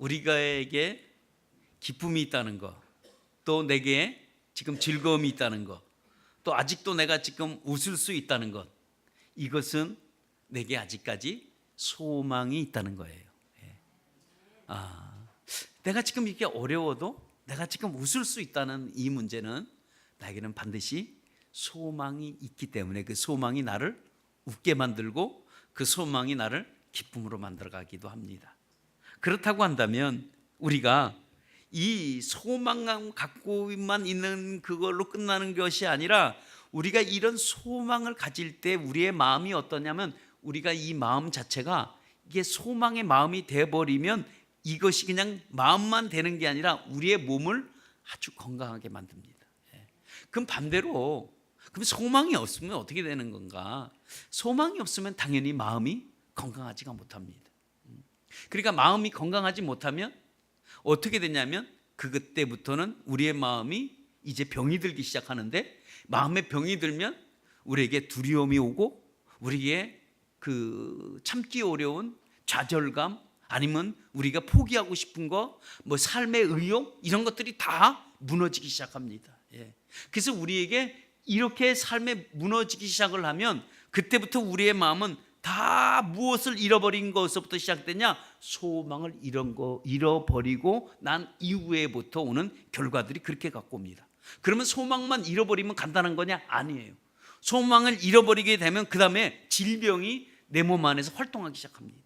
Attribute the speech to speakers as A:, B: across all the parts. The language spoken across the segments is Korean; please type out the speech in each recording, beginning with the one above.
A: 우리가에게 기쁨이 있다는 것, 또 내게 지금 즐거움이 있다는 것, 또 아직도 내가 지금 웃을 수 있다는 것, 이것은 내게 아직까지 소망이 있다는 거예요. 내가 지금 이게 어려워도 내가 지금 웃을 수 있다는 이 문제는 나에게는 반드시 소망이 있기 때문에 그 소망이 나를 웃게 만들고 그 소망이 나를 기쁨으로 만들어가기도 합니다. 그렇다고 한다면 우리가 이 소망만 갖고만 있는 그걸로 끝나는 것이 아니라 우리가 이런 소망을 가질 때 우리의 마음이 어떠냐면 우리가 이 마음 자체가 이게 소망의 마음이 되어버리면 이것이 그냥 마음만 되는 게 아니라 우리의 몸을 아주 건강하게 만듭니다. 그럼 반대로 그럼 소망이 없으면 어떻게 되는 건가? 소망이 없으면 당연히 마음이 건강하지가 못합니다. 그러니까 마음이 건강하지 못하면 어떻게 되냐면 그때부터는 우리의 마음이 이제 병이 들기 시작하는데 마음에 병이 들면 우리에게 두려움이 오고 우리에게 그 참기 어려운 좌절감 아니면 우리가 포기하고 싶은 거 뭐 삶의 의욕 이런 것들이 다 무너지기 시작합니다. 그래서 우리에게 이렇게 삶에 무너지기 시작을 하면 그때부터 우리의 마음은 다 무엇을 잃어버린 것부터 시작되냐? 소망을 잃어버리고 난 이후에부터 오는 결과들이 그렇게 갖고 옵니다. 그러면 소망만 잃어버리면 간단한 거냐? 아니에요. 소망을 잃어버리게 되면 그 다음에 질병이 내 몸 안에서 활동하기 시작합니다.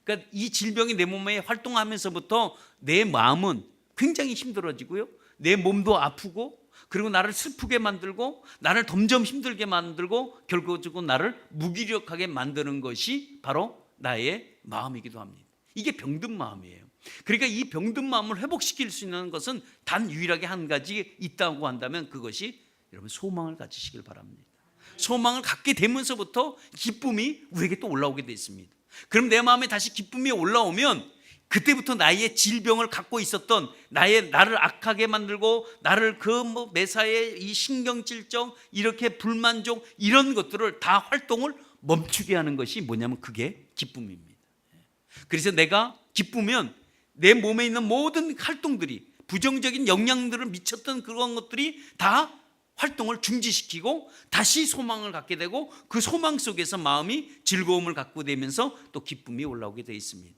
A: 그러니까 이 질병이 내 몸에 활동하면서부터 내 마음은 굉장히 힘들어지고요. 내 몸도 아프고 그리고 나를 슬프게 만들고 나를 점점 힘들게 만들고 결국적으로 나를 무기력하게 만드는 것이 바로 나의 마음이기도 합니다. 이게 병든 마음이에요. 그러니까 이 병든 마음을 회복시킬 수 있는 것은 단 유일하게 한 가지 있다고 한다면 그것이 여러분 소망을 가지시길 바랍니다. 소망을 갖게 되면서부터 기쁨이 우리에게 또 올라오게 되어 있습니다. 그럼 내 마음에 다시 기쁨이 올라오면 그때부터 나의 질병을 갖고 있었던 나를 악하게 만들고 나를 그 매사에 이 신경질적 이렇게 불만족 이런 것들을 다 활동을 멈추게 하는 것이 뭐냐면 그게 기쁨입니다. 그래서 내가 기쁘면 내 몸에 있는 모든 활동들이 부정적인 영향들을 미쳤던 그런 것들이 다 활동을 중지시키고 다시 소망을 갖게 되고 그 소망 속에서 마음이 즐거움을 갖고 되면서 또 기쁨이 올라오게 되어 있습니다.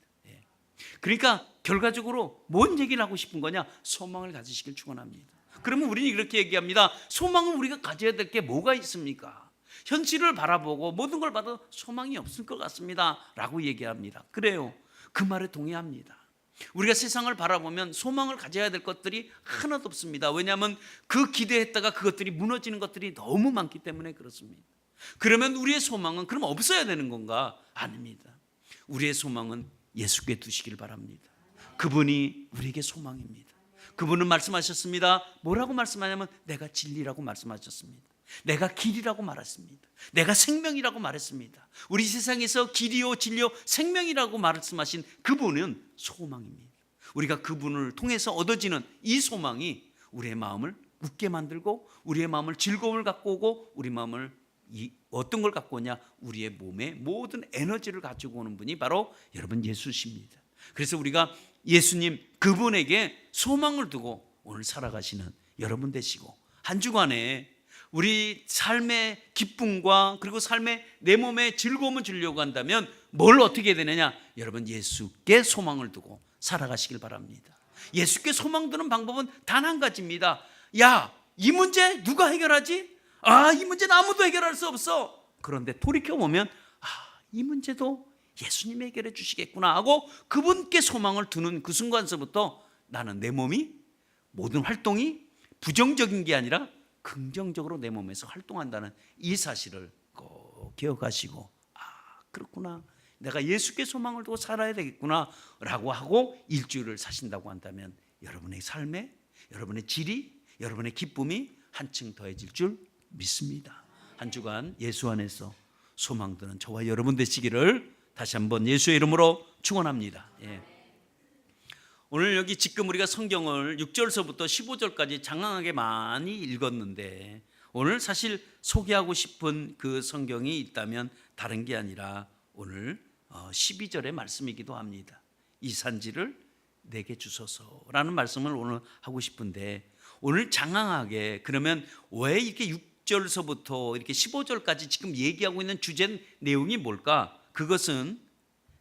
A: 그러니까 결과적으로 뭔 얘기를 하고 싶은 거냐? 소망을 가지시길 축원합니다. 그러면 우리는 이렇게 얘기합니다. 소망을 우리가 가져야 될 게 뭐가 있습니까? 현실을 바라보고 모든 걸 봐도 소망이 없을 것 같습니다 라고 얘기합니다. 그래요. 그 말에 동의합니다. 우리가 세상을 바라보면 소망을 가져야 될 것들이 하나도 없습니다. 왜냐하면 그 기대했다가 그것들이 무너지는 것들이 너무 많기 때문에 그렇습니다. 그러면 우리의 소망은 그럼 없어야 되는 건가? 아닙니다. 우리의 소망은 예수께 두시길 바랍니다. 그분이 우리에게 소망입니다. 그분은 말씀하셨습니다. 뭐라고 말씀하냐면 내가 진리라고 말씀하셨습니다. 내가 길이라고 말했습니다. 내가 생명이라고 말했습니다. 우리 세상에서 길이요 진리요 생명이라고 말씀하신 그분은 소망입니다. 우리가 그분을 통해서 얻어지는 이 소망이 우리의 마음을 웃게 만들고 우리의 마음을 즐거움을 갖고 오고 우리 마음을 어떤 걸 갖고 오냐? 우리의 몸에 모든 에너지를 가지고 오는 분이 바로 여러분 예수십니다. 그래서 우리가 예수님 그분에게 소망을 두고 오늘 살아가시는 여러분 되시고 한 주간에 우리 삶의 기쁨과 그리고 삶의 내 몸에 즐거움을 주려고 한다면 뭘 어떻게 해야 되느냐? 여러분 예수께 소망을 두고 살아가시길 바랍니다. 예수께 소망 두는 방법은 단 한 가지입니다. 야, 이 문제 누가 해결하지? 이 문제는 아무도 해결할 수 없어. 그런데 돌이켜보면 이 문제도 예수님이 해결해 주시겠구나 하고 그분께 소망을 두는 그 순간서부터 나는 내 몸이 모든 활동이 부정적인 게 아니라 긍정적으로 내 몸에서 활동한다는 이 사실을 꼭 기억하시고 그렇구나, 내가 예수께 소망을 두고 살아야 되겠구나 라고 하고 일주일을 사신다고 한다면 여러분의 삶에 여러분의 질이 여러분의 기쁨이 한층 더해질 줄 믿습니다. 한 주간 예수 안에서 소망 드는 저와 여러분 되시기를 다시 한번 예수의 이름으로 축원합니다. 오늘 여기 지금 우리가 성경을 6절서부터 15절까지 장황하게 많이 읽었는데 오늘 사실 소개하고 싶은 그 성경이 있다면 다른 게 아니라 오늘 12절의 말씀이기도 합니다. 이 산지를 내게 주소서라는 말씀을 오늘 하고 싶은데, 오늘 장황하게 그러면 왜 이렇게 6절서부터 이렇게 15절까지 지금 얘기하고 있는 주제 내용이 뭘까? 그것은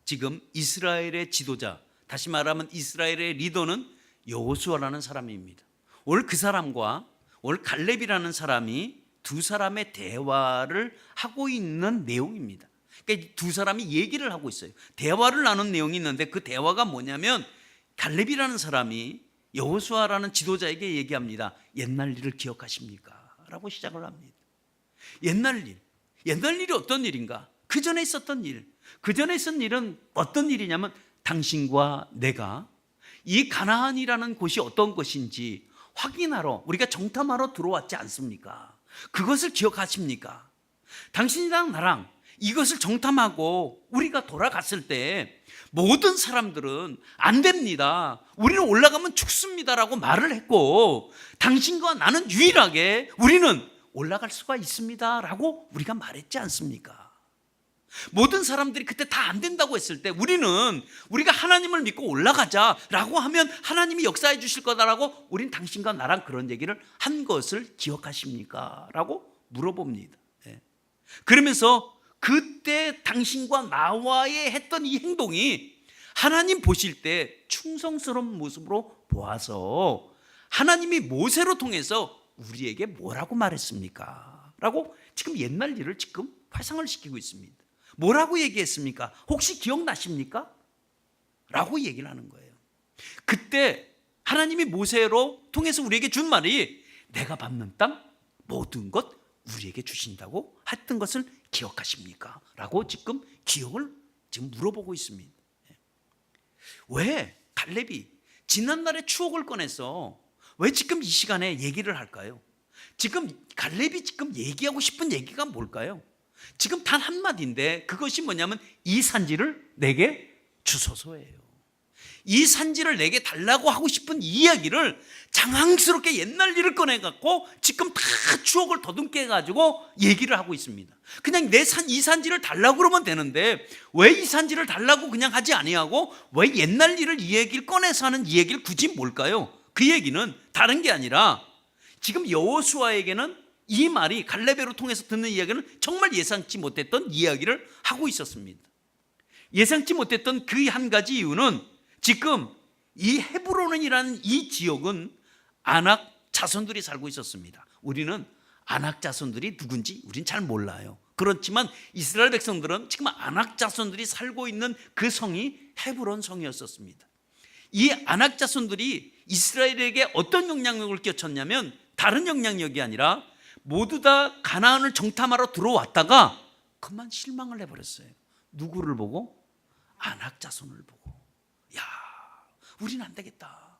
A: 지금 이스라엘의 지도자, 다시 말하면 이스라엘의 리더는 여호수아라는 사람입니다. 오늘 그 사람과 오늘 갈렙이라는 사람이 두 사람의 대화를 하고 있는 내용입니다. 그러니까 두 사람이 얘기를 하고 있어요. 대화를 나눈 내용이 있는데 그 대화가 뭐냐면, 갈렙이라는 사람이 여호수아라는 지도자에게 얘기합니다. 옛날 일을 기억하십니까? 라고 시작을 합니다. 옛날 일이 어떤 일인가? 그 전에 있었던 일, 그 전에 있었던 일은 어떤 일이냐면, 당신과 내가 이 가나안이라는 곳이 어떤 곳인지 확인하러, 우리가 정탐하러 들어왔지 않습니까? 그것을 기억하십니까? 당신이랑 나랑 이것을 정탐하고 우리가 돌아갔을 때 모든 사람들은 안 됩니다, 우리는 올라가면 죽습니다라고 말을 했고, 당신과 나는 유일하게 우리는 올라갈 수가 있습니다라고 우리가 말했지 않습니까? 모든 사람들이 그때 다 안 된다고 했을 때 우리가 하나님을 믿고 올라가자라고 하면 하나님이 역사해 주실 거다라고 우린 당신과 나랑 그런 얘기를 한 것을 기억하십니까? 라고 물어봅니다. 그러면서 그때 당신과 나와의 했던 이 행동이 하나님 보실 때 충성스러운 모습으로 보아서 하나님이 모세로 통해서 우리에게 뭐라고 말했습니까? 라고 지금 옛날 일을 지금 회상을 시키고 있습니다. 뭐라고 얘기했습니까? 혹시 기억나십니까? 라고 얘기를 하는 거예요. 그때 하나님이 모세로 통해서 우리에게 준 말이, 내가 밟는 땅 모든 것 우리에게 주신다고 했던 것을 기억하십니까? 라고 지금 기억을 지금 물어보고 있습니다. 왜 갈렙이 지난날의 추억을 꺼내서 왜 지금 이 시간에 얘기를 할까요? 지금 갈렙이 지금 얘기하고 싶은 얘기가 뭘까요? 지금 단 한마디인데 그것이 뭐냐면, 이 산지를 내게 주소서예요. 이 산지를 내게 달라고 하고 싶은 이야기를 장황스럽게 옛날 일을 꺼내갖고 지금 다 추억을 더듬게 해가지고 얘기를 하고 있습니다. 그냥 이 산지를 달라고 그러면 되는데 왜 이 산지를 달라고 그냥 하지 아니하고 왜 옛날 일을 이 얘기를 꺼내서 하는 이 얘기를 굳이 뭘까요? 그 얘기는 다른 게 아니라, 지금 여호수아에게는 이 말이, 갈렙으로 통해서 듣는 이야기는 정말 예상치 못했던 이야기를 하고 있었습니다. 예상치 못했던 그 한 가지 이유는, 지금 이 헤브론이라는 이 지역은 아낙 자손들이 살고 있었습니다. 우리는 아낙 자손들이 누군지 우린 잘 몰라요. 그렇지만 이스라엘 백성들은 지금 아낙 자손들이 살고 있는 그 성이 헤브론 성이었었습니다. 이 아낙 자손들이 이스라엘에게 어떤 영향력을 끼쳤냐면, 다른 영향력이 아니라 모두 다 가나안을 정탐하러 들어왔다가 그만 실망을 해버렸어요. 누구를 보고? 아낙 자손을 보고. 야, 우린 안 되겠다.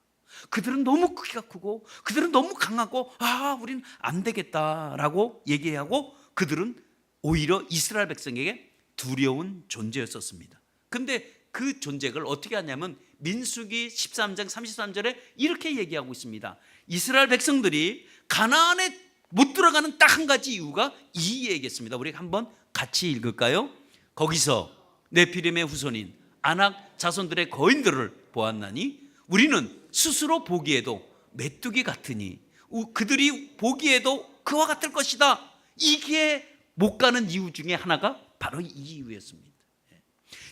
A: 그들은 너무 크기가 크고 그들은 너무 강하고, 우린 안 되겠다라고 얘기하고, 그들은 오히려 이스라엘 백성에게 두려운 존재였었습니다. 근데 그 존재를 어떻게 하냐면, 민수기 13장 33절에 이렇게 얘기하고 있습니다. 이스라엘 백성들이 가나안에 못 들어가는 딱 한 가지 이유가 이 얘기겠습니다. 우리 한번 같이 읽을까요? 거기서 네피림의 후손인 아낙 자손들의 거인들을 보았나니 우리는 스스로 보기에도 메뚜기 같으니 그들이 보기에도 그와 같을 것이다. 이게 못 가는 이유 중에 하나가 바로 이 이유였습니다.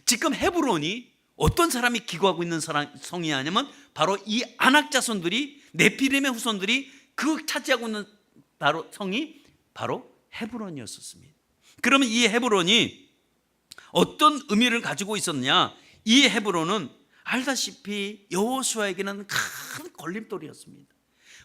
A: 지금 헤브론이 어떤 사람이 기거하고 있는 성이 아니면 바로 이 아낙 자손들이, 네피림의 후손들이 그 차지하고 있는 바로 성이 바로 헤브론이었습니다. 그러면 이 헤브론이 어떤 의미를 가지고 있었냐? 이 헤브론은 알다시피 여호수아에게는 큰 걸림돌이었습니다.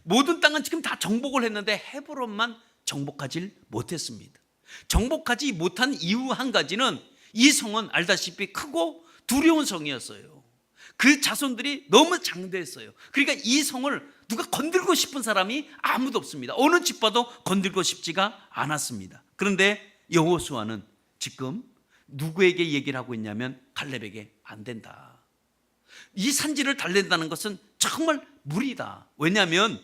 A: 모든 땅은 지금 다 정복을 했는데 헤브론만 정복하지 못했습니다. 정복하지 못한 이유 한 가지는, 이 성은 알다시피 크고 두려운 성이었어요. 그 자손들이 너무 장대했어요. 그러니까 이 성을 누가 건들고 싶은 사람이 아무도 없습니다. 어느 집 봐도 건들고 싶지가 않았습니다. 그런데 여호수아는 지금 누구에게 얘기를 하고 있냐면, 갈렙에게 안 된다. 이 산지를 달랜다는 것은 정말 무리다. 왜냐하면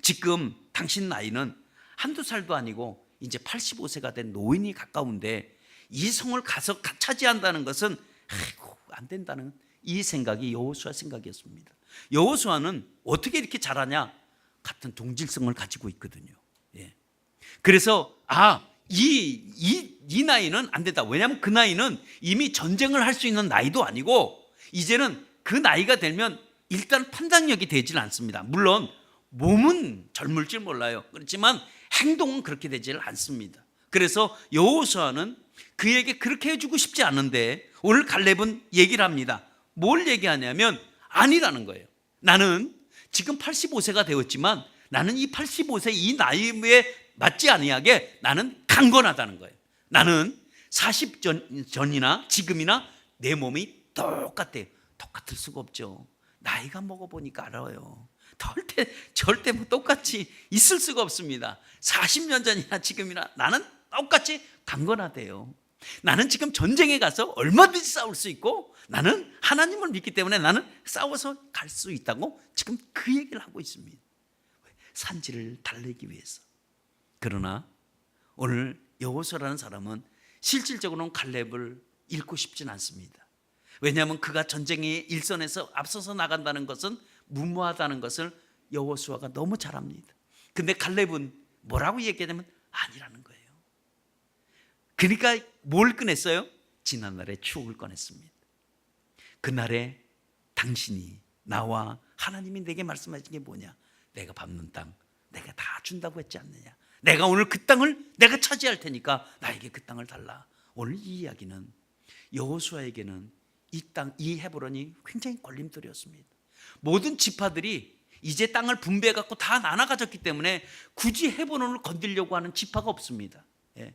A: 지금 당신 나이는 한두 살도 아니고 이제 85세가 된 노인이 가까운데 이 성을 가서 차지한다는 것은 안 된다는 이 생각이 여호수아 생각이었습니다. 여호수아는 어떻게 이렇게 잘하냐? 같은 동질성을 가지고 있거든요. 예. 그래서 이 나이는 안 된다. 왜냐하면 그 나이는 이미 전쟁을 할 수 있는 나이도 아니고 이제는 그 나이가 되면 일단 판단력이 되질 않습니다. 물론 몸은 젊을지 몰라요. 그렇지만 행동은 그렇게 되질 않습니다. 그래서 여호수아는 그에게 그렇게 해주고 싶지 않은데 오늘 갈렙은 얘기를 합니다. 뭘 얘기하냐면 아니라는 거예요. 나는 지금 85세가 되었지만 나는 이 85세 이 나이에 맞지 아니하게 나는 강건하다는 거예요. 나는 40 전이나 지금이나 내 몸이 똑같아요. 똑같을 수가 없죠. 나이가 먹어보니까 알아요. 절대 똑같이 있을 수가 없습니다. 40년 전이나 지금이나 나는 똑같이 강건하대요. 나는 지금 전쟁에 가서 얼마든지 싸울 수 있고 나는 하나님을 믿기 때문에 나는 싸워서 갈 수 있다고 지금 그 얘기를 하고 있습니다. 산지를 달래기 위해서. 그러나 오늘 여호수아라는 사람은 실질적으로는 갈렙을 잃고 싶진 않습니다. 왜냐하면 그가 전쟁의 일선에서 앞서서 나간다는 것은 무모하다는 것을 여호수아가 너무 잘 압니다. 근데 갈렙은 뭐라고 얘기하냐면 아니라는 거예요. 그러니까 뭘 꺼냈어요? 지난날의 추억을 꺼냈습니다. 그날에 당신이 나와 하나님이 내게 말씀하신 게 뭐냐? 내가 밟는 땅 내가 다 준다고 했지 않느냐? 내가 오늘 그 땅을 내가 차지할 테니까 나에게 그 땅을 달라. 오늘 이 이야기는 여호수아에게는 이 땅, 이 헤브론이 굉장히 걸림돌이었습니다. 모든 지파들이 이제 땅을 분배해 갖고 다 나눠 가졌기 때문에 굳이 헤브론을 건드리려고 하는 지파가 없습니다. 예.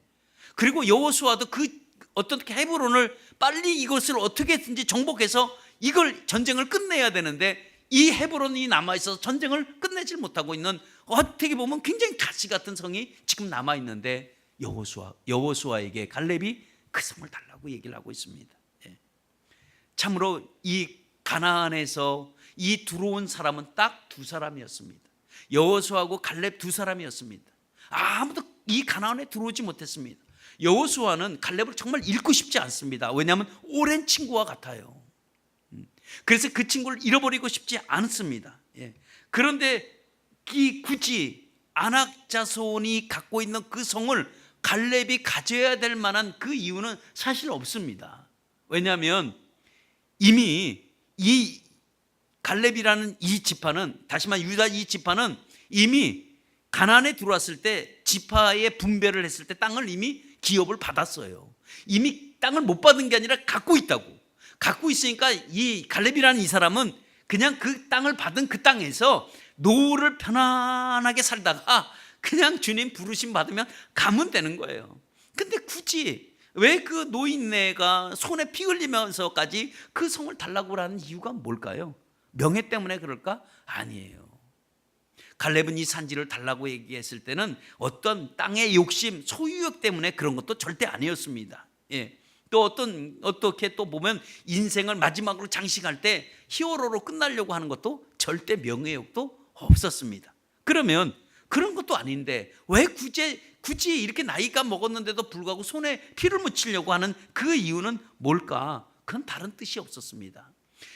A: 그리고 여호수아도 어떻게 헤브론을 빨리 이것을 어떻게든지 정복해서 이걸 전쟁을 끝내야 되는데 이 헤브론이 남아있어서 전쟁을 끝내질 못하고 있는 어떻게 보면 굉장히 가시 같은 성이 지금 남아있는데 여호수아에게 갈렙이 그 성을 달라고 얘기를 하고 있습니다. 예. 참으로 이 가나안에서 이 들어온 사람은 딱 두 사람이었습니다. 여호수아하고 갈렙 두 사람이었습니다. 아무도 이 가나안에 들어오지 못했습니다. 여호수아는 갈렙을 정말 잃고 싶지 않습니다. 왜냐하면 오랜 친구와 같아요. 그래서 그 친구를 잃어버리고 싶지 않습니다. 예. 그런데 굳이 아낙 자손이 갖고 있는 그 성을 갈렙이 가져야 될 만한 그 이유는 사실 없습니다. 왜냐하면 이미 이 갈렙이라는 이 지파는, 다시 말해 유다 이 지파는 이미 가나안에 들어왔을 때 지파의 분배를 했을 때 땅을 이미 기업을 받았어요. 이미 땅을 못 받은 게 아니라 갖고 있다고. 갖고 있으니까 이 갈렙이라는 이 사람은 그냥 그 땅을 받은 그 땅에서 노후를 편안하게 살다가 그냥 주님 부르심 받으면 가면 되는 거예요. 근데 굳이 왜 그 노인네가 손에 피 흘리면서까지 그 성을 달라고 하는 이유가 뭘까요? 명예 때문에 그럴까? 아니에요. 갈렙은 이 산지를 달라고 얘기했을 때는 어떤 땅의 욕심, 소유욕 때문에 그런 것도 절대 아니었습니다. 예. 또 어떻게 또 보면 인생을 마지막으로 장식할 때 히어로로 끝나려고 하는 것도 절대 명예욕도 없었습니다. 그러면 그런 것도 아닌데 왜 굳이 이렇게 나이가 먹었는데도 불구하고 손에 피를 묻히려고 하는 그 이유는 뭘까? 그건 다른 뜻이 없었습니다.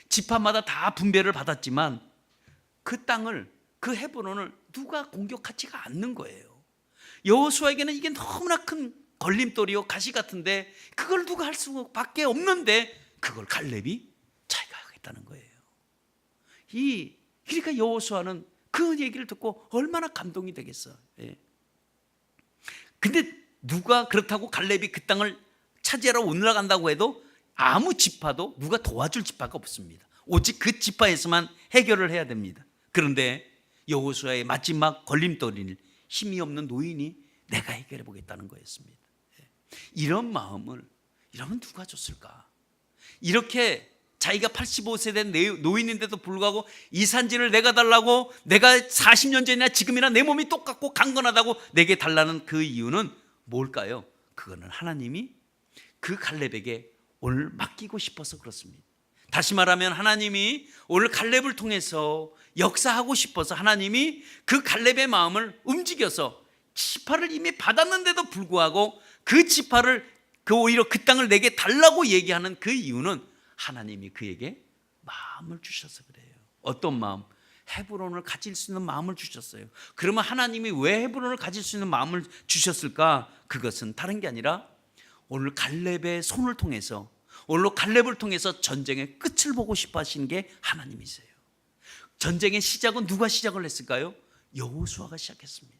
A: 지파마다 다 분배를 받았지만 그 땅을, 그 헤브론을 누가 공격하지가 않는 거예요. 여호수아에게는 이게 너무나 큰 걸림돌이요 가시 같은데 그걸 누가 할 수밖에 없는데 그걸 갈렙이 자기가 하겠다는 거예요. 그러니까 여호수아는 그 얘기를 듣고 얼마나 감동이 되겠어. 예. 근데 누가 그렇다고 갈렙이 그 땅을 차지하러 올라간다고 해도 아무 지파도 누가 도와줄 지파가 없습니다. 오직 그 지파에서만 해결을 해야 됩니다. 그런데 여호수아의 마지막 걸림돌인 힘이 없는 노인이 내가 해결해 보겠다는 거였습니다. 이런 마음을 이러면 누가 줬을까? 이렇게 자기가 85세 된 노인인데도 불구하고 이 산지를 내가 달라고, 내가 40년 전이나 지금이나 내 몸이 똑같고 강건하다고 내게 달라는 그 이유는 뭘까요? 그거는 하나님이 그 갈렙에게 오늘 맡기고 싶어서 그렇습니다. 다시 말하면 하나님이 오늘 갈렙을 통해서 역사하고 싶어서 하나님이 그 갈렙의 마음을 움직여서 지파를 이미 받았는데도 불구하고 그 지파를 오히려 그 땅을 내게 달라고 얘기하는 그 이유는 하나님이 그에게 마음을 주셔서 그래요. 어떤 마음? 헤브론을 가질 수 있는 마음을 주셨어요. 그러면 하나님이 왜 헤브론을 가질 수 있는 마음을 주셨을까? 그것은 다른 게 아니라 오늘 갈렙의 손을 통해서, 오늘 갈렙을 통해서 전쟁의 끝을 보고 싶어 하시는 게 하나님이세요. 전쟁의 시작은 누가 시작을 했을까요? 여호수아가 시작했습니다.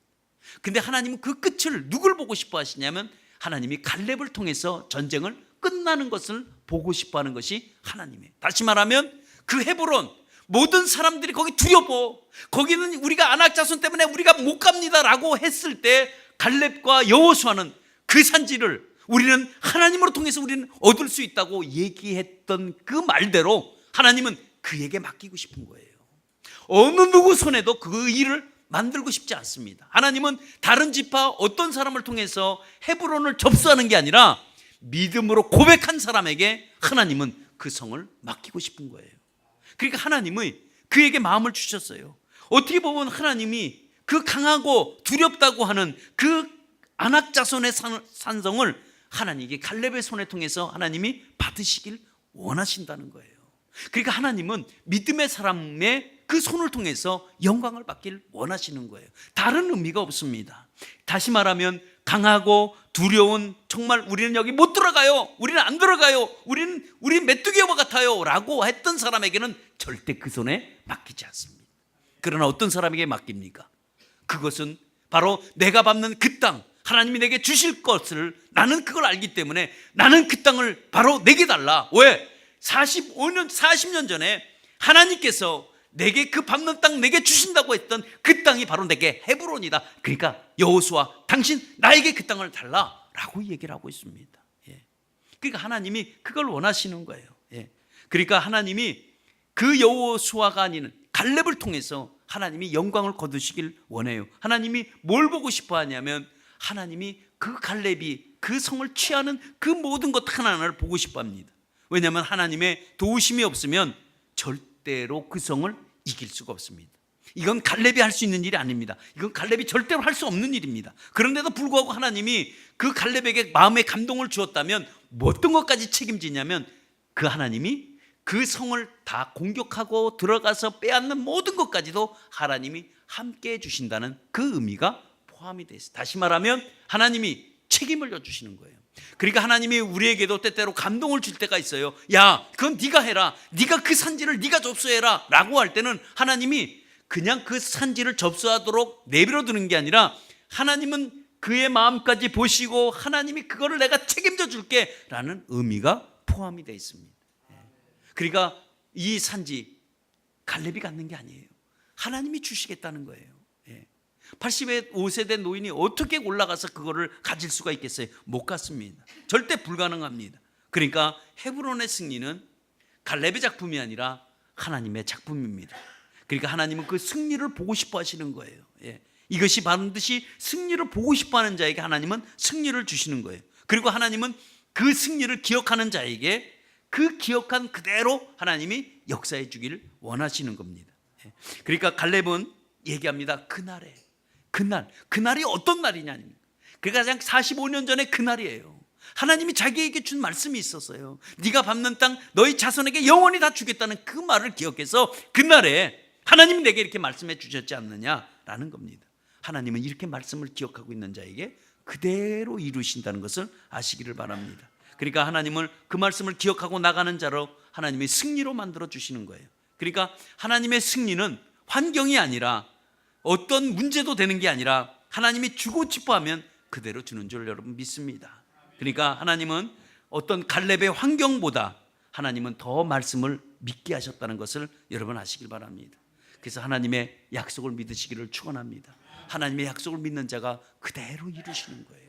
A: 근데 하나님은 그 끝을 누굴 보고 싶어 하시냐면 하나님이 갈렙을 통해서 전쟁을 끝나는 것을 보고 싶어 하는 것이 하나님이에요. 다시 말하면 그 헤브론, 모든 사람들이 거기 두려워, 거기는 우리가 아낙 자손 때문에 우리가 못 갑니다 라고 했을 때 갈렙과 여호수아는 그 산지를 우리는 하나님으로 통해서 우리는 얻을 수 있다고 얘기했던 그 말대로 하나님은 그에게 맡기고 싶은 거예요. 어느 누구 손에도 그 일을 만들고 싶지 않습니다. 하나님은 다른 지파 어떤 사람을 통해서 헤브론을 접수하는 게 아니라 믿음으로 고백한 사람에게 하나님은 그 성을 맡기고 싶은 거예요. 그러니까 하나님이 그에게 마음을 주셨어요. 어떻게 보면 하나님이 그 강하고 두렵다고 하는 그 아낙 자손의 산성을 하나님께 갈렙의 손에 통해서 하나님이 받으시길 원하신다는 거예요. 그러니까 하나님은 믿음의 사람의 그 손을 통해서 영광을 받길 원하시는 거예요. 다른 의미가 없습니다. 다시 말하면 강하고 두려운, 정말 우리는 여기 못 들어가요, 우리는 안 들어가요, 우린 메뚜기와 같아요 라고 했던 사람에게는 절대 그 손에 맡기지 않습니다. 그러나 어떤 사람에게 맡깁니까? 그것은 바로 내가 밟는 그 땅, 하나님이 내게 주실 것을 나는 그걸 알기 때문에 나는 그 땅을 바로 내게 달라. 왜? 40년 전에 하나님께서 내게 그 밟는 땅 내게 주신다고 했던 그 땅이 바로 내게 헤브론이다. 그러니까 여호수아, 당신 나에게 그 땅을 달라라고 얘기를 하고 있습니다. 그러니까 하나님이 그걸 원하시는 거예요. 그러니까 하나님이 그 여호수아가 아닌 갈렙을 통해서 하나님이 영광을 거두시길 원해요. 하나님이 뭘 보고 싶어 하냐면 하나님이 그 갈렙이 그 성을 취하는 그 모든 것 하나하나를 보고 싶어 합니다. 왜냐하면 하나님의 도우심이 없으면 절대로 그 성을 이길 수가 없습니다. 이건 갈렙이 할 수 있는 일이 아닙니다. 이건 갈렙이 절대로 할 수 없는 일입니다. 그런데도 불구하고 하나님이 그 갈렙에게 마음의 감동을 주었다면 어떤 것까지 책임지냐면 그 하나님이 그 성을 다 공격하고 들어가서 빼앗는 모든 것까지도 하나님이 함께 해주신다는 그 의미가 포함이 되어 있어요. 다시 말하면 하나님이 책임을 져주시는 거예요. 그러니까 하나님이 우리에게도 때때로 감동을 줄 때가 있어요. 야, 그건 네가 해라, 네가 그 산지를 네가 접수해라 라고 할 때는 하나님이 그냥 그 산지를 접수하도록 내버려 두는 게 아니라 하나님은 그의 마음까지 보시고 하나님이 그거를 내가 책임져 줄게 라는 의미가 포함이 되어 있습니다. 그러니까 이 산지 갈렙이 갖는 게 아니에요. 하나님이 주시겠다는 거예요. 85세 된 노인이 어떻게 올라가서 그거를 가질 수가 있겠어요? 못 갔습니다. 절대 불가능합니다. 그러니까 헤브론의 승리는 갈렙의 작품이 아니라 하나님의 작품입니다. 그러니까 하나님은 그 승리를 보고 싶어 하시는 거예요. 이것이 반드시 승리를 보고 싶어 하는 자에게 하나님은 승리를 주시는 거예요. 그리고 하나님은 그 승리를 기억하는 자에게 그 기억한 그대로 하나님이 역사해 주기를 원하시는 겁니다. 그러니까 갈렙은 얘기합니다. 그날이 어떤 날이냐. 그러니까 45년 전에 그날이에요. 하나님이 자기에게 준 말씀이 있었어요. 네가 밟는 땅 너희 자손에게 영원히 다 주겠다는 그 말을 기억해서 그날에 하나님이 내게 이렇게 말씀해 주셨지 않느냐라는 겁니다. 하나님은 이렇게 말씀을 기억하고 있는 자에게 그대로 이루신다는 것을 아시기를 바랍니다. 그러니까 하나님을 그 말씀을 기억하고 나가는 자로 하나님의 승리로 만들어 주시는 거예요. 그러니까 하나님의 승리는 환경이 아니라 어떤 문제도 되는 게 아니라 하나님이 주고 싶어 하면 그대로 주는 줄 여러분 믿습니다. 그러니까 하나님은 어떤 갈렙의 환경보다 하나님은 더 말씀을 믿게 하셨다는 것을 여러분 아시길 바랍니다. 그래서 하나님의 약속을 믿으시기를 축원합니다. 하나님의 약속을 믿는 자가 그대로 이루시는 거예요.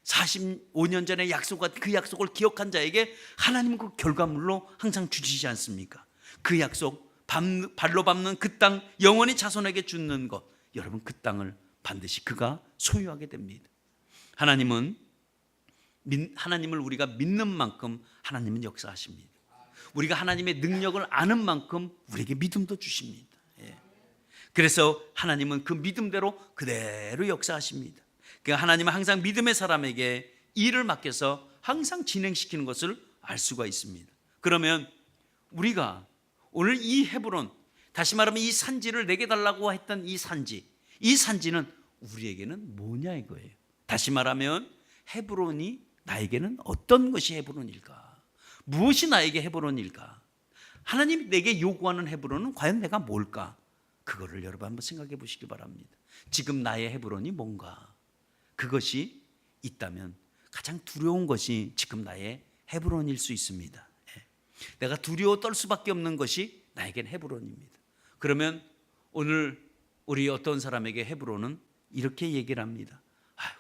A: 45년 전에 약속한 그 약속을 기억한 자에게 하나님은 그 결과물로 항상 주시지 않습니까? 그 약속, 발로 밟는 그 땅 영원히 자손에게 주는 것, 여러분 그 땅을 반드시 그가 소유하게 됩니다. 하나님을 우리가 믿는 만큼 하나님은 역사하십니다. 우리가 하나님의 능력을 아는 만큼 우리에게 믿음도 주십니다. 그래서 하나님은 그 믿음대로 그대로 역사하십니다. 그러니까 하나님은 항상 믿음의 사람에게 일을 맡겨서 항상 진행시키는 것을 알 수가 있습니다. 그러면 우리가 오늘 이 헤브론, 다시 말하면 이 산지를 내게 달라고 했던 이 산지는 우리에게는 뭐냐 이거예요. 다시 말하면 헤브론이 나에게는 어떤 것이 헤브론일까? 무엇이 나에게 헤브론일까? 하나님이 내게 요구하는 헤브론은 과연 내가 뭘까? 그거를 여러분 한번 생각해 보시기 바랍니다. 지금 나의 헤브론이 뭔가? 그것이 있다면 가장 두려운 것이 지금 나의 헤브론일 수 있습니다. 내가 두려워 떨 수밖에 없는 것이 나에겐 헤브론입니다. 그러면 오늘 우리 어떤 사람에게 헤브론은 이렇게 얘기를 합니다. 아유,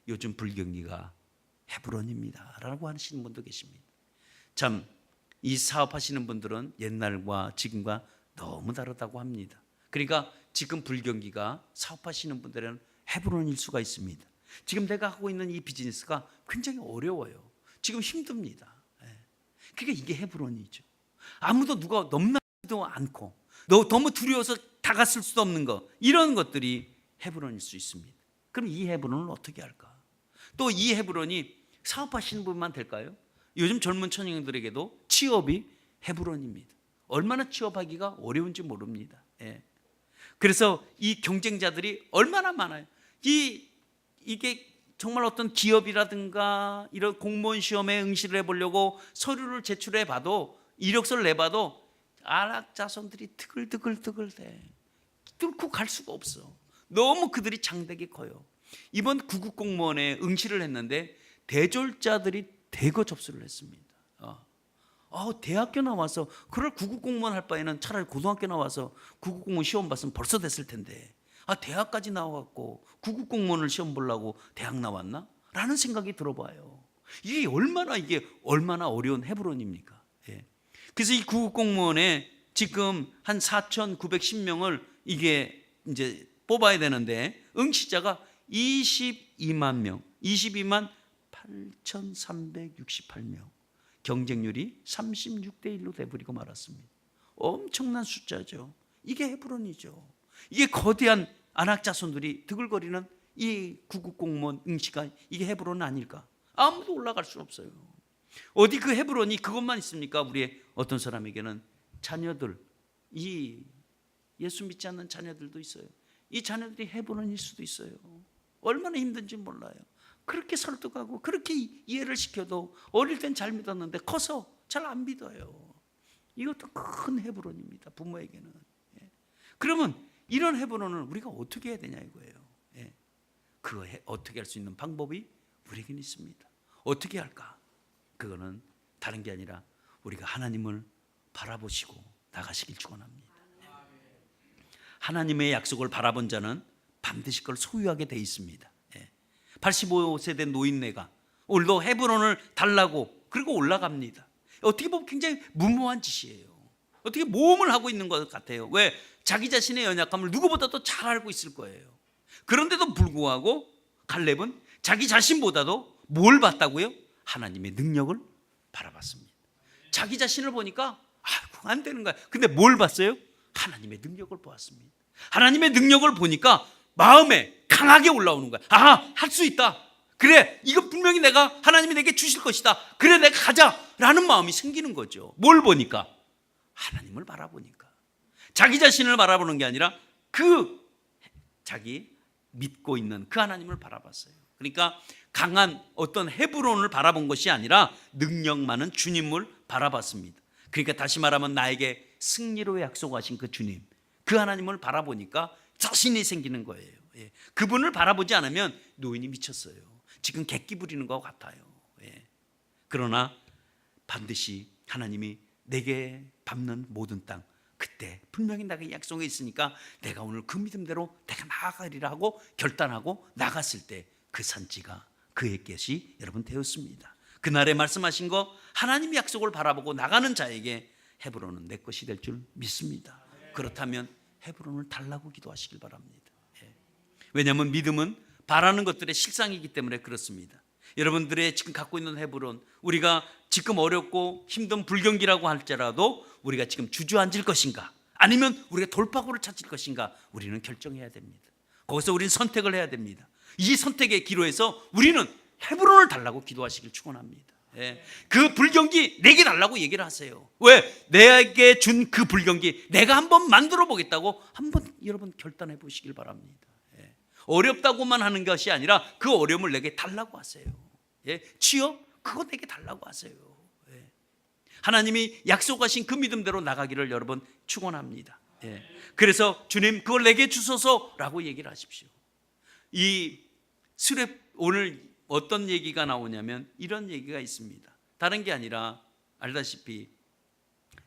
A: 요즘 불경기가 헤브론입니다 라고 하시는 분도 계십니다. 참, 이 사업하시는 분들은 옛날과 지금과 너무 다르다고 합니다. 그러니까 지금 불경기가 사업하시는 분들은 헤브론일 수가 있습니다. 지금 내가 하고 있는 이 비즈니스가 굉장히 어려워요. 지금 힘듭니다. 그러니까 이게 헤브론이죠. 아무도 누가 넘나지도 않고 너무 두려워서 다가설 수도 없는 거, 이런 것들이 헤브론일 수 있습니다. 그럼 이 헤브론을 어떻게 할까? 또 이 헤브론이 사업하시는 분만 될까요? 요즘 젊은 청년들에게도 취업이 헤브론입니다. 얼마나 취업하기가 어려운지 모릅니다. 그래서 이 경쟁자들이 얼마나 많아요. 이게 정말 어떤 기업이라든가 이런 공무원 시험에 응시를 해보려고 서류를 제출해 봐도, 이력서를 내봐도 안학자손들이 드글드글드글대. 뚫고 갈 수가 없어. 너무 그들이 장대기 커요. 이번 구급공무원에 응시를 했는데 대졸자들이 대거 접수를 했습니다. 대학교 나와서 그럴 구급공무원 할 바에는 차라리 고등학교 나와서 구급공무원 시험 봤으면 벌써 됐을 텐데, 대학까지 나와갖고 구급공무원을 시험 보려고 대학 나왔나? 라는 생각이 들어봐요. 이게 얼마나 어려운 헤브론입니까? 그래서 이 구급공무원에 지금 한 4,910명을 이게 이제 뽑아야 되는데 응시자가 22만 명, 22만 8,368명, 경쟁률이 36대 1로 돼버리고 말았습니다. 엄청난 숫자죠. 이게 헤브론이죠. 이게 거대한 안학자손들이 드글거리는 이 구급공무원 응시가 이게 헤브론 아닐까? 아무도 올라갈 수 없어요. 어디 그 헤브론이 그것만 있습니까? 우리의 어떤 사람에게는 자녀들, 이 예수 믿지 않는 자녀들도 있어요. 이 자녀들이 헤브론일 수도 있어요. 얼마나 힘든지 몰라요. 그렇게 설득하고 그렇게 이해를 시켜도 어릴 땐 잘 믿었는데 커서 잘 안 믿어요. 이것도 큰 헤브론입니다, 부모에게는. 그러면 이런 헤브론을 우리가 어떻게 해야 되냐 이거예요. 그거 어떻게 할 수 있는 방법이 우리에게는 있습니다. 어떻게 할까? 그거는 다른 게 아니라 우리가 하나님을 바라보시고 나가시길 축원합니다. 하나님의 약속을 바라본 자는 반드시 그걸 소유하게 돼 있습니다. 85세 된 노인네가 오늘도 헤브론을 달라고 그리고 올라갑니다. 어떻게 보면 굉장히 무모한 짓이에요. 어떻게 모험을 하고 있는 것 같아요. 왜? 자기 자신의 연약함을 누구보다도 잘 알고 있을 거예요. 그런데도 불구하고 갈렙은 자기 자신보다도 뭘 봤다고요? 하나님의 능력을 바라봤습니다. 자기 자신을 보니까 안 되는 거야. 근데 뭘 봤어요? 하나님의 능력을 보았습니다. 하나님의 능력을 보니까 마음에 강하게 올라오는 거야. 할 수 있다. 그래, 이거 분명히 하나님이 내게 주실 것이다. 그래, 내가 가자라는 마음이 생기는 거죠. 뭘 보니까? 하나님을 바라보니까. 자기 자신을 바라보는 게 아니라 자기 믿고 있는 그 하나님을 바라봤어요. 그러니까 강한 어떤 헤브론을 바라본 것이 아니라 능력 많은 주님을 바라봤습니다. 그러니까 다시 말하면 나에게 승리로 약속하신 그 주님, 그 하나님을 바라보니까 자신이 생기는 거예요. 그분을 바라보지 않으면 노인이 미쳤어요. 지금 객기 부리는 것 같아요. 그러나 반드시 하나님이 내게 밟는 모든 땅, 그때 분명히 내가 약속이 있으니까 내가 오늘 그 믿음대로 내가 나아가리라 하고 결단하고 나갔을 때 그 산지가 그의 것이 여러분 되었습니다. 그날에 말씀하신 거 하나님의 약속을 바라보고 나가는 자에게 헤브론은 내 것이 될 줄 믿습니다. 그렇다면 헤브론을 달라고 기도하시길 바랍니다. 왜냐하면 믿음은 바라는 것들의 실상이기 때문에 그렇습니다. 여러분들의 지금 갖고 있는 헤브론, 우리가 지금 어렵고 힘든 불경기라고 할지라도 우리가 지금 주저앉을 것인가, 아니면 우리가 돌파구를 찾을 것인가, 우리는 결정해야 됩니다. 거기서 우리는 선택을 해야 됩니다. 이 선택의 기로에서 우리는 헤브론을 달라고 기도하시길 축원합니다. 예. 그 불경기 내게 달라고 얘기를 하세요. 왜? 내게 준 그 불경기 내가 한번 만들어 보겠다고 한번 여러분 결단해 보시길 바랍니다. 예. 어렵다고만 하는 것이 아니라 그 어려움을 내게 달라고 하세요. 예. 취업 그거 내게 달라고 하세요. 예. 하나님이 약속하신 그 믿음대로 나가기를 여러분 축원합니다. 예. 그래서 주님 그걸 내게 주소서라고 얘기를 하십시오. 이 수렙 오늘 어떤 얘기가 나오냐면 이런 얘기가 있습니다. 다른 게 아니라 알다시피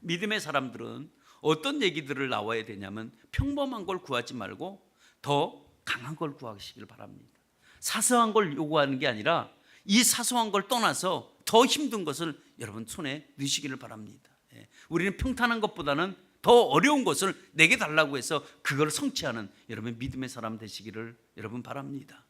A: 믿음의 사람들은 어떤 얘기들을 나와야 되냐면 평범한 걸 구하지 말고 더 강한 걸 구하시길 바랍니다. 사소한 걸 요구하는 게 아니라 이 사소한 걸 떠나서 더 힘든 것을 여러분 손에 넣으시기를 바랍니다. 우리는 평탄한 것보다는 더 어려운 것을 내게 달라고 해서 그걸 성취하는 여러분 믿음의 사람 되시기를 여러분 바랍니다.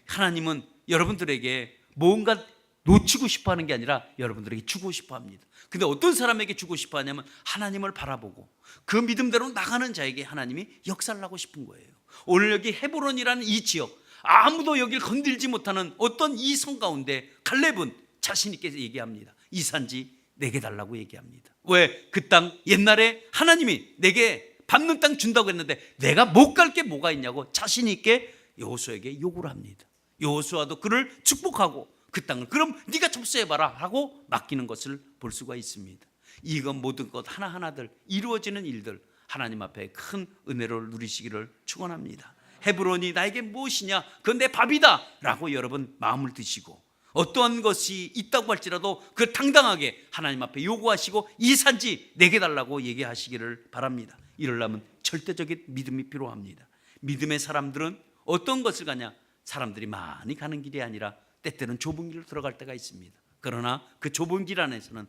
A: 하나님은 여러분들에게 뭔가 놓치고 싶어 하는 게 아니라 여러분들에게 주고 싶어 합니다. 근데 어떤 사람에게 주고 싶어 하냐면 하나님을 바라보고 그 믿음대로 나가는 자에게 하나님이 역사를 하고 싶은 거예요. 오늘 여기 헤브론이라는 이 지역, 아무도 여길 건들지 못하는 어떤 이 성 가운데 갈렙은 자신 있게 얘기합니다. 이 산지 내게 달라고 얘기합니다. 왜? 그 땅 옛날에 하나님이 내게 받는 땅 준다고 했는데 내가 못 갈 게 뭐가 있냐고 자신 있게 여호수아에게 요구를 합니다. 여호수아도 그를 축복하고 그 땅을 그럼 네가 접수해봐라 하고 맡기는 것을 볼 수가 있습니다. 이건 모든 것 하나하나들 이루어지는 일들 하나님 앞에 큰 은혜를 누리시기를 축원합니다. 헤브론이 나에게 무엇이냐? 그건 내 밥이다 라고 여러분 마음을 드시고 어떠한 것이 있다고 할지라도 그 당당하게 하나님 앞에 요구하시고 이 산지 내게 달라고 얘기하시기를 바랍니다. 이러려면 절대적인 믿음이 필요합니다. 믿음의 사람들은 어떤 것을 가냐? 사람들이 많이 가는 길이 아니라 때때는 좁은 길로 들어갈 때가 있습니다. 그러나 그 좁은 길 안에서는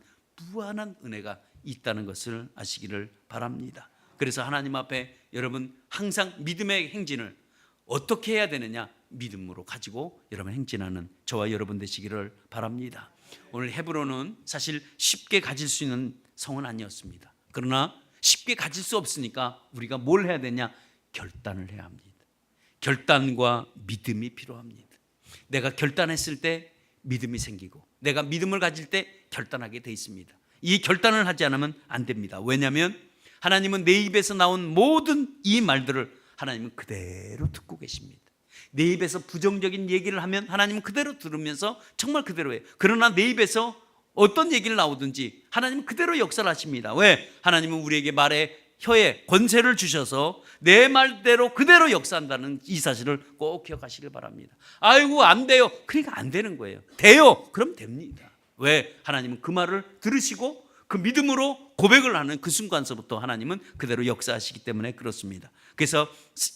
A: 무한한 은혜가 있다는 것을 아시기를 바랍니다. 그래서 하나님 앞에 여러분 항상 믿음의 행진을 어떻게 해야 되느냐? 믿음으로 가지고 여러분 행진하는 저와 여러분 되시기를 바랍니다. 오늘 헤브론은 사실 쉽게 가질 수 있는 성은 아니었습니다. 그러나 쉽게 가질 수 없으니까 우리가 뭘 해야 되냐? 결단을 해야 합니다. 결단과 믿음이 필요합니다. 내가 결단했을 때 믿음이 생기고 내가 믿음을 가질 때 결단하게 돼 있습니다. 이 결단을 하지 않으면 안 됩니다. 왜냐하면 하나님은 내 입에서 나온 모든 이 말들을 하나님은 그대로 듣고 계십니다. 내 입에서 부정적인 얘기를 하면 하나님은 그대로 들으면서 정말 그대로 해요. 그러나 내 입에서 어떤 얘기를 나오든지 하나님은 그대로 역사를 하십니다. 왜? 하나님은 우리에게 말에 혀에 권세를 주셔서 내 말대로 그대로 역사한다는 이 사실을 꼭 기억하시길 바랍니다. 아이고 안 돼요. 그러니까 안 되는 거예요. 돼요. 그럼 됩니다. 왜? 하나님은 그 말을 들으시고 그 믿음으로 고백을 하는 그 순간서부터 하나님은 그대로 역사하시기 때문에 그렇습니다. 그래서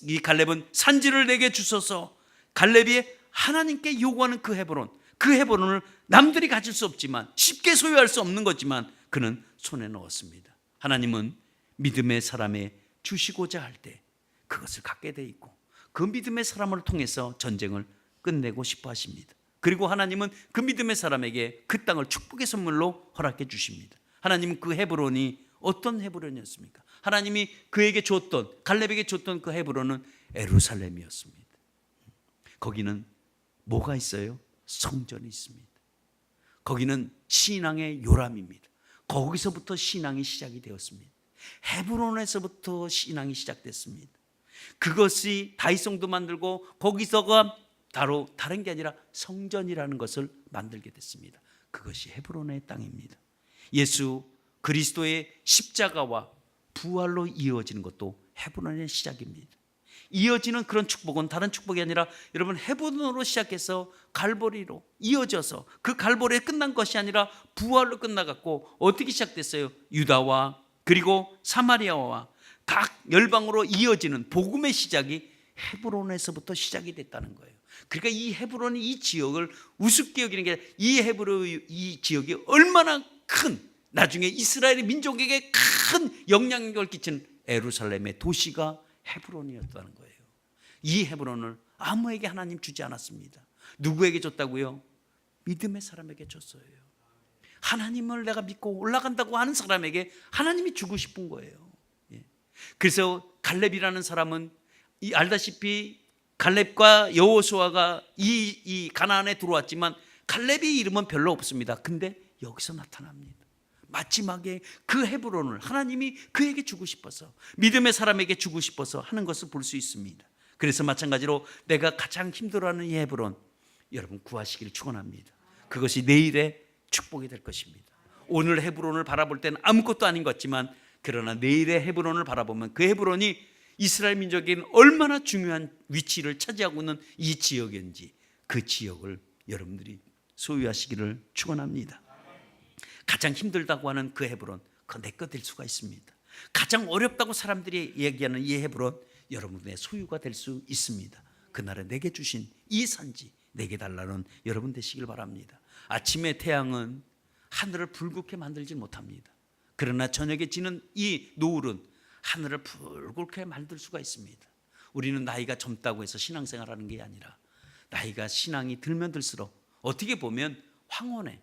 A: 이 갈렙은 산지를 내게 주소서. 갈렙이 하나님께 요구하는 그 헤브론을 남들이 가질 수 없지만 쉽게 소유할 수 없는 거지만 그는 손에 넣었습니다. 하나님은 믿음의 사람에 주시고자 할 때 그것을 갖게 돼 있고 그 믿음의 사람을 통해서 전쟁을 끝내고 싶어 하십니다. 그리고 하나님은 그 믿음의 사람에게 그 땅을 축복의 선물로 허락해 주십니다. 하나님은 그 헤브론이 어떤 헤브론이었습니까? 하나님이 그에게 줬던 갈렙에게 줬던 그 헤브론은 예루살렘이었습니다. 거기는 뭐가 있어요? 성전이 있습니다. 거기는 신앙의 요람입니다. 거기서부터 신앙이 시작이 되었습니다. 헤브론에서부터 신앙이 시작됐습니다. 그것이 다윗성도 만들고 거기서가 바로 다른 게 아니라 성전이라는 것을 만들게 됐습니다. 그것이 헤브론의 땅입니다. 예수 그리스도의 십자가와 부활로 이어지는 것도 헤브론의 시작입니다. 이어지는 그런 축복은 다른 축복이 아니라 여러분 헤브론으로 시작해서 갈보리로 이어져서 그 갈보리에 끝난 것이 아니라 부활로 끝나갔고 어떻게 시작됐어요? 유다와 그리고 사마리아와 각 열방으로 이어지는 복음의 시작이 헤브론에서부터 시작이 됐다는 거예요. 그러니까 이 헤브론이 이 지역을 우습게 여기는 게 아니라 이 헤브론 이 지역이 얼마나 큰 나중에 이스라엘의 민족에게 큰 영향력을 끼친 예루살렘의 도시가 헤브론이었다는 거예요. 이 헤브론을 아무에게 하나님 주지 않았습니다. 누구에게 줬다고요? 믿음의 사람에게 줬어요. 하나님을 내가 믿고 올라간다고 하는 사람에게 하나님이 주고 싶은 거예요. 그래서 갈렙이라는 사람은 알다시피 갈렙과 여호수아가 이 가나안에 들어왔지만 갈렙의 이름은 별로 없습니다. 근데 여기서 나타납니다. 마지막에 그 헤브론을 하나님이 그에게 주고 싶어서, 믿음의 사람에게 주고 싶어서 하는 것을 볼 수 있습니다. 그래서 마찬가지로 내가 가장 힘들어하는 이 헤브론, 여러분 구하시기를 축원합니다. 그것이 내일의 축복이 될 것입니다. 오늘 헤브론을 바라볼 때는 아무것도 아닌 것 같지만, 그러나 내일의 헤브론을 바라보면 그 헤브론이 이스라엘 민족에게는 얼마나 중요한 위치를 차지하고 있는 이 지역인지, 그 지역을 여러분들이 소유하시기를 축원합니다. 가장 힘들다고 하는 그 헤브론, 그거 내 거 될 수가 있습니다. 가장 어렵다고 사람들이 얘기하는 이 헤브론, 여러분의 소유가 될 수 있습니다. 그날에 내게 주신 이 산지 내게 달라는 여러분 되시길 바랍니다. 아침의 태양은 하늘을 붉게 만들지 못합니다. 그러나 저녁에 지는 이 노을은 하늘을 붉게 만들 수가 있습니다. 우리는 나이가 젊다고 해서 신앙생활하는 게 아니라, 나이가 신앙이 들면 들수록 어떻게 보면 황혼에,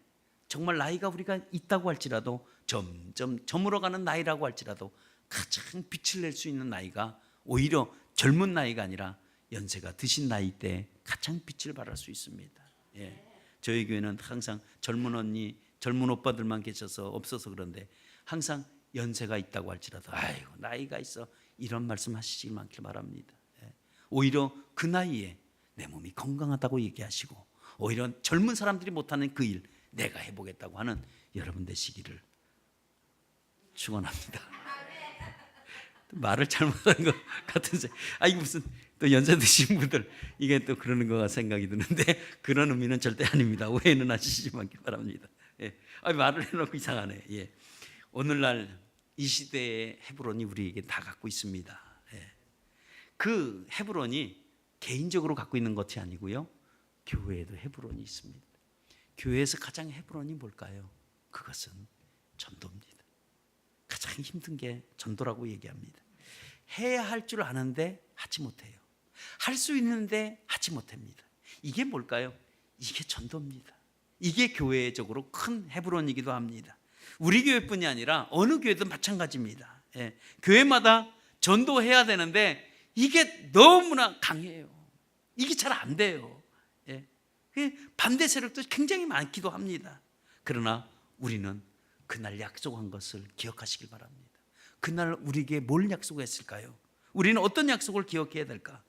A: 정말 나이가 우리가 있다고 할지라도 점점 저물어가는 나이라고 할지라도 가장 빛을 낼 수 있는 나이가 오히려 젊은 나이가 아니라 연세가 드신 나이 때 가장 빛을 발할 수 있습니다. 예. 저희 교회는 항상 젊은 언니, 젊은 오빠들만 계셔서 없어서 그런데, 항상 연세가 있다고 할지라도 아이고 나이가 있어, 이런 말씀 하시길 많길 바랍니다. 예. 오히려 그 나이에 내 몸이 건강하다고 얘기하시고, 오히려 젊은 사람들이 못하는 그 일 내가 해보겠다고 하는 여러분 되시기를 축원합니다. 말을 잘못한 것 같은데, 아이 무슨 또 연세 드신 분들 이게 또 그러는 거가 생각이 드는데, 그런 의미는 절대 아닙니다. 오해는 하시지 말기 바랍니다. 예. 말을 해놓고 이상하네. 예. 오늘날 이 시대의 헤브론이 우리에게 다 갖고 있습니다. 예. 그 헤브론이 개인적으로 갖고 있는 것이 아니고요, 교회에도 헤브론이 있습니다. 교회에서 가장 헤브론이 뭘까요? 그것은 전도입니다. 가장 힘든 게 전도라고 얘기합니다. 해야 할 줄 아는데 하지 못해요. 할 수 있는데 하지 못합니다. 이게 뭘까요? 이게 전도입니다. 이게 교회적으로 큰 헤브론이기도 합니다. 우리 교회뿐이 아니라 어느 교회든 마찬가지입니다. 예. 교회마다 전도해야 되는데 이게 너무나 강해요. 이게 잘 안 돼요. 예. 반대 세력도 굉장히 많기도 합니다. 그러나 우리는 그날 약속한 것을 기억하시길 바랍니다. 그날 우리에게 뭘 약속했을까요? 우리는 어떤 약속을 기억해야 될까?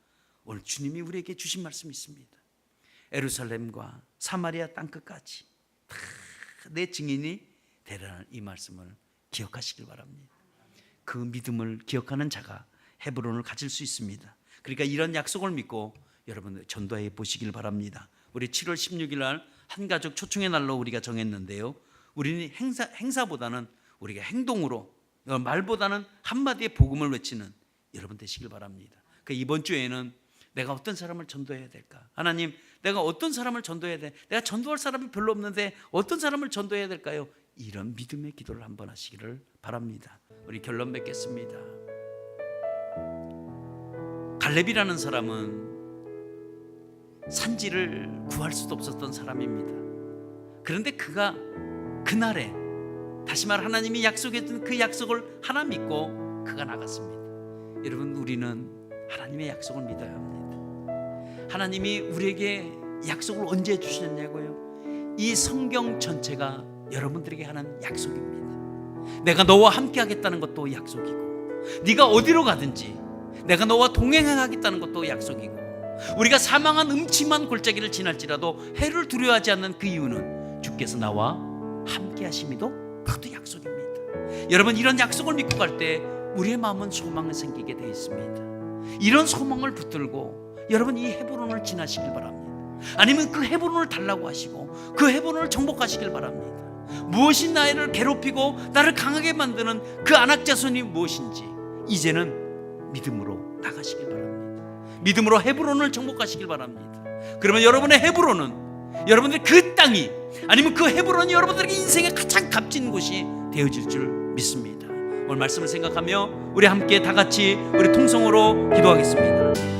A: 오늘 주님이 우리에게 주신 말씀이 있습니다. 예루살렘과 사마리아 땅끝까지 다 내 증인이 되라는 이 말씀을 기억하시길 바랍니다. 그 믿음을 기억하는 자가 헤브론을 가질 수 있습니다. 그러니까 이런 약속을 믿고 여러분 전도해 보시길 바랍니다. 우리 7월 16일 날 한가족 초청의 날로 우리가 정했는데요, 우리는 행사보다는 우리가 행동으로, 말보다는 한마디의 복음을 외치는 여러분 되시길 바랍니다. 그러니까 이번 주에는 내가 어떤 사람을 전도해야 될까? 하나님, 내가 어떤 사람을 전도해야 돼? 내가 전도할 사람이 별로 없는데 어떤 사람을 전도해야 될까요? 이런 믿음의 기도를 한번 하시기를 바랍니다. 우리 결론 맺겠습니다. 갈렙이라는 사람은 산지를 구할 수도 없었던 사람입니다. 그런데 그가 그날에 다시 말 하나님이 약속했던 그 약속을 하나 믿고 그가 나갔습니다. 여러분, 우리는 하나님의 약속을 믿어야 합니다. 하나님이 우리에게 약속을 언제 해주셨냐고요? 이 성경 전체가 여러분들에게 하는 약속입니다. 내가 너와 함께 하겠다는 것도 약속이고, 네가 어디로 가든지 내가 너와 동행하겠다는 것도 약속이고, 우리가 사망한 음침한 골짜기를 지날지라도 해를 두려워하지 않는 그 이유는 주께서 나와 함께 하심이도 그것도 약속입니다. 여러분, 이런 약속을 믿고 갈 때 우리의 마음은 소망을 생기게 되어 있습니다. 이런 소망을 붙들고 여러분 이 헤브론을 지나시길 바랍니다. 아니면 그 헤브론을 달라고 하시고 그 헤브론을 정복하시길 바랍니다. 무엇이 나를 괴롭히고 나를 강하게 만드는 그 안악자손이 무엇인지 이제는 믿음으로 나가시길 바랍니다. 믿음으로 헤브론을 정복하시길 바랍니다. 그러면 여러분의 헤브론은, 여러분들의 그 땅이, 아니면 그 헤브론이 여러분들에게 인생의 가장 값진 곳이 되어질 줄 믿습니다. 오늘 말씀을 생각하며 우리 함께 다 같이 우리 통성으로 기도하겠습니다.